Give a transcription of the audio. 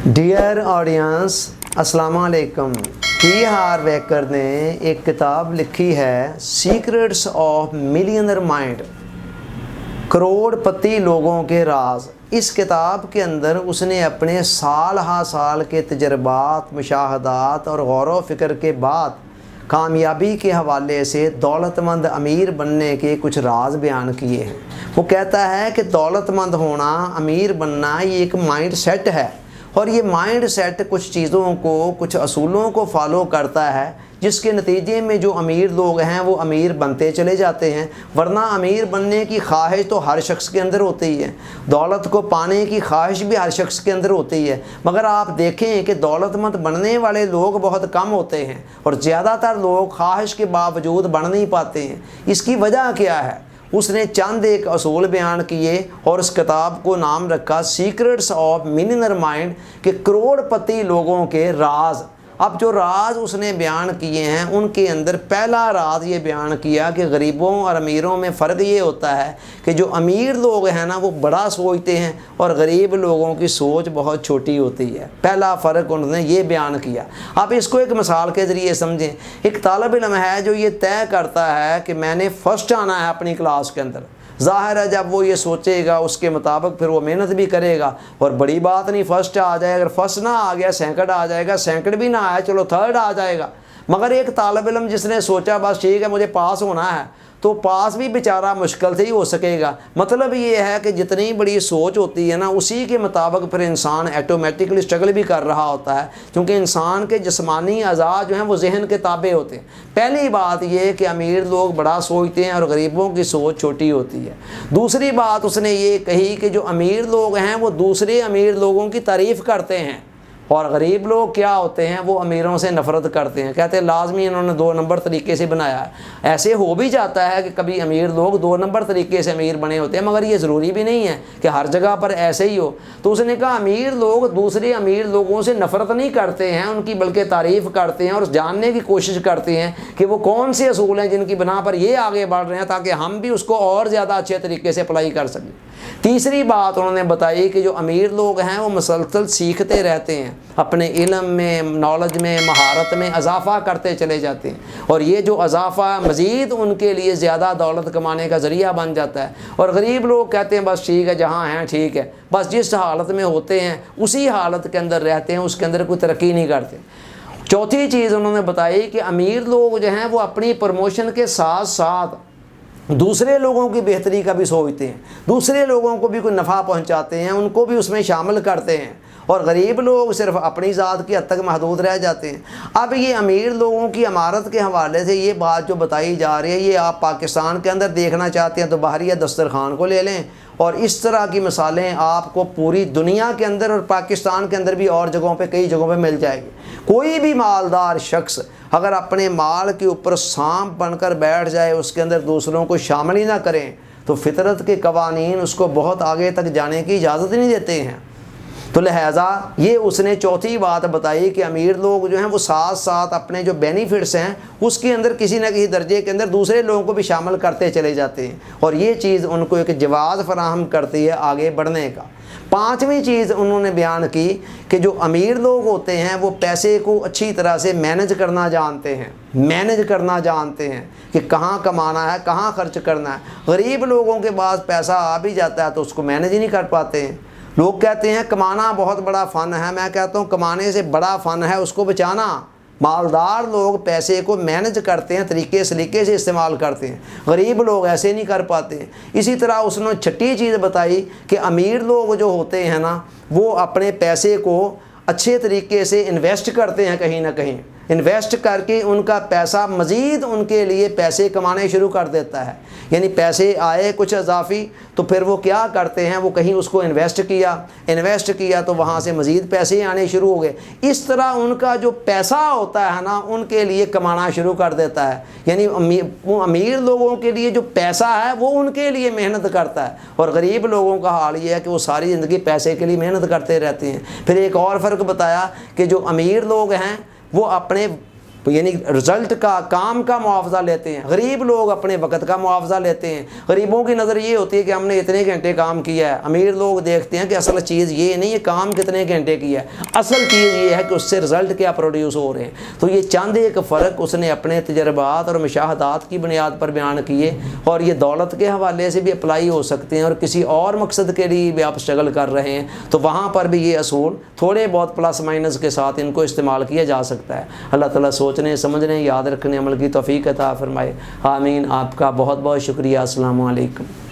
Dear audience अस्सलाम वालेकुम। T R waker ने एक किताब लिखी है सीक्रेट्स ऑफ मिलियनर माइंड, करोड़पति लोगों के राज। इस किताब के अंदर उसने अपने साल हा साल के तजर्बात, मुशाहदात और गौर व फ़िक्र के बाद कामयाबी के हवाले से दौलतमंद अमीर बनने के कुछ राज बयान किए हैं। वो कहता है कि दौलतमंद होना, अमीर बनना ये एक माइंड सेट है और ये माइंड सेट कुछ चीज़ों को, कुछ असूलों को फॉलो करता है, जिसके नतीजे में जो अमीर लोग हैं वो अमीर बनते चले जाते हैं। वरना अमीर बनने की ख्वाहिश तो हर शख्स के अंदर होती है, दौलत को पाने की ख्वाहिश भी हर शख्स के अंदर होती है, मगर आप देखें कि दौलतमंद बनने वाले लोग बहुत कम होते हैं और ज़्यादातर लोग ख्वाहिश के बावजूद बन नहीं पाते हैं। इसकी वजह क्या है? उसने चंद एक असूल बयान किए और इस किताब को नाम रखा सीक्रेट्स ऑफ मिलियनर माइंड, के करोड़पति लोगों के राज। अब जो राज उसने बयान किए हैं उनके अंदर पहला राज ये बयान किया कि गरीबों और अमीरों में फ़र्क ये होता है कि जो अमीर लोग हैं ना वो बड़ा सोचते हैं और गरीब लोगों की सोच बहुत छोटी होती है। पहला फ़र्क उन्होंने ये बयान किया। आप इसको एक मिसाल के ज़रिए समझें। एक तालिब इल्म है जो ये तय करता है कि मैंने फ़र्स्ट आना है अपनी क्लास के अंदर। ज़ाहिर है जब वो ये सोचेगा उसके मुताबिक फिर वो मेहनत भी करेगा और बड़ी बात नहीं फ़र्स्ट आ जाए, अगर फर्स्ट ना आ गया सेकंड आ जाएगा, सेकंड भी ना आया चलो थर्ड आ जाएगा। मगर एक तालिब इल्म जिसने सोचा बस ठीक है मुझे पास होना है, तो पास भी बेचारा मुश्किल से ही हो सकेगा। मतलब ये है कि जितनी बड़ी सोच होती है ना उसी के मुताबिक फिर इंसान ऑटोमेटिकली स्ट्रगल भी कर रहा होता है, क्योंकि इंसान के जिस्मानी अज़ा जो हैं वो जहन के ताबे होते हैं। पहली बात ये कि अमीर लोग बड़ा सोचते हैं और गरीबों की सोच छोटी होती है। दूसरी बात उसने ये कही कि जो अमीर लोग हैं वो दूसरे अमीर लोगों की तारीफ़ करते हैं और गरीब लोग क्या होते हैं वो अमीरों से नफ़रत करते हैं। कहते हैं लाजमी इन्होंने 2 नंबर तरीके से बनाया है। ऐसे हो भी जाता है कि कभी अमीर लोग 2 नंबर तरीके से अमीर बने होते हैं, मगर ये ज़रूरी भी नहीं है कि हर जगह पर ऐसे ही हो। तो उसने कहा अमीर लोग दूसरे अमीर लोगों से नफ़रत नहीं करते हैं उनकी, बल्कि तारीफ़ करते हैं और जानने की कोशिश करते हैं कि वो कौन से असूल हैं जिनकी बिना पर ये आगे बढ़ रहे हैं, ताकि हम भी उसको और ज़्यादा अच्छे तरीके से अप्लाई कर सकें। तीसरी बात उन्होंने बताई कि जो अमीर लोग हैं वो मुसलसल सीखते रहते हैं, अपने इल्म में, नॉलेज में, महारत में इजाफ़ा करते चले जाते हैं और ये जो इजाफ़ा मज़ीद उनके लिए ज़्यादा दौलत कमाने का ज़रिया बन जाता है। और गरीब लोग कहते हैं बस ठीक है जहाँ हैं ठीक है, बस जिस हालत में होते हैं उसी हालत के अंदर रहते हैं, उसके अंदर कोई तरक्की नहीं करते। चौथी चीज़ उन्होंने बताई कि अमीर लोग जो हैं वो अपनी प्रमोशन के साथ साथ दूसरे लोगों की बेहतरी का भी सोचते हैं, दूसरे लोगों को भी कोई नफ़ा पहुंचाते हैं, उनको भी उसमें शामिल करते हैं। और गरीब लोग सिर्फ अपनी ज़ात की हद तक महदूद रह जाते हैं। अब ये अमीर लोगों की अमारत के हवाले से ये बात जो बताई जा रही है, ये आप पाकिस्तान के अंदर देखना चाहते हैं तो बाहरिया दस्तरखान को ले लें और इस तरह की मिसालें आपको पूरी दुनिया के अंदर और पाकिस्तान के अंदर भी और जगहों पे, कई जगहों पे मिल जाएगी। कोई भी मालदार शख्स अगर अपने माल के ऊपर सांप बनकर बैठ जाए, उसके अंदर दूसरों को शामिल ही ना करें, तो फितरत के कवानीन उसको बहुत आगे तक जाने की इजाज़त नहीं देते हैं। तो लिहाजा ये उसने चौथी बात बताई कि अमीर लोग जो हैं वो साथ साथ अपने जो बेनिफिट्स हैं उसके अंदर किसी न किसी दर्जे के अंदर दूसरे लोगों को भी शामिल करते चले जाते हैं और ये चीज़ उनको एक जवाज़ फराहम करती है आगे बढ़ने का। पांचवी चीज़ उन्होंने बयान की कि जो अमीर लोग होते हैं वो पैसे को अच्छी तरह से मैनेज करना जानते हैं, मैनेज करना जानते हैं कि कहाँ कमाना है, कहाँ खर्च करना है। गरीब लोगों के पास पैसा आ भी जाता है तो उसको मैनेज ही नहीं कर पाते हैं। लोग कहते हैं कमाना बहुत बड़ा फ़न है, मैं कहता हूँ कमाने से बड़ा फ़न है उसको बचाना। मालदार लोग पैसे को मैनेज करते हैं, तरीके सलीके से इस्तेमाल करते हैं, गरीब लोग ऐसे नहीं कर पाते। इसी तरह उसने छठी चीज़ बताई कि अमीर लोग जो होते हैं ना वो अपने पैसे को अच्छे तरीके से इन्वेस्ट करते हैं, कहीं ना कहीं इन्वेस्ट करके उनका पैसा मज़ीद उनके लिए पैसे कमाने शुरू कर देता है। यानी पैसे आए कुछ इजाफी तो फिर वो क्या करते हैं, वो कहीं उसको इन्वेस्ट किया तो वहाँ से मज़ीद पैसे आने शुरू हो गए। इस तरह उनका जो पैसा होता है ना उनके लिए कमाना शुरू कर देता है। यानी अमीर लोगों के लिए जो पैसा है वो उनके लिए मेहनत करता है और गरीब लोगों का हाल ये है कि वो सारी ज़िंदगी पैसे के लिए मेहनत करते रहते हैं। फिर एक और फ़र्क बताया कि जो अमीर लोग हैं वो अपने یعنی رزلٹ کا، کام کا معاوضہ لیتے ہیں۔ غریب لوگ اپنے وقت کا معاوضہ لیتے ہیں۔ غریبوں کی نظر یہ ہوتی ہے کہ ہم نے اتنے گھنٹے کام کیا ہے، امیر لوگ دیکھتے ہیں کہ اصل چیز یہ نہیں ہے کام کتنے گھنٹے کیا ہے، اصل چیز یہ ہے کہ اس سے رزلٹ کیا پروڈیوس ہو رہے ہیں۔ تو یہ چند ایک فرق اس نے اپنے تجربات اور مشاہدات کی بنیاد پر بیان کیے، اور یہ دولت کے حوالے سے بھی اپلائی ہو سکتے ہیں، اور کسی اور مقصد کے لیے بھی آپ اسٹرگل کر رہے ہیں تو وہاں پر بھی یہ اصول تھوڑے بہت پلس مائنس کے ساتھ ان کو استعمال کیا جا سکتا ہے۔ اللہ تعالیٰ سوچنے سمجھنے یاد رکھنے عمل کی توفیق عطا فرمائے، آمین۔ آپ کا بہت بہت شکریہ۔ السلام علیکم۔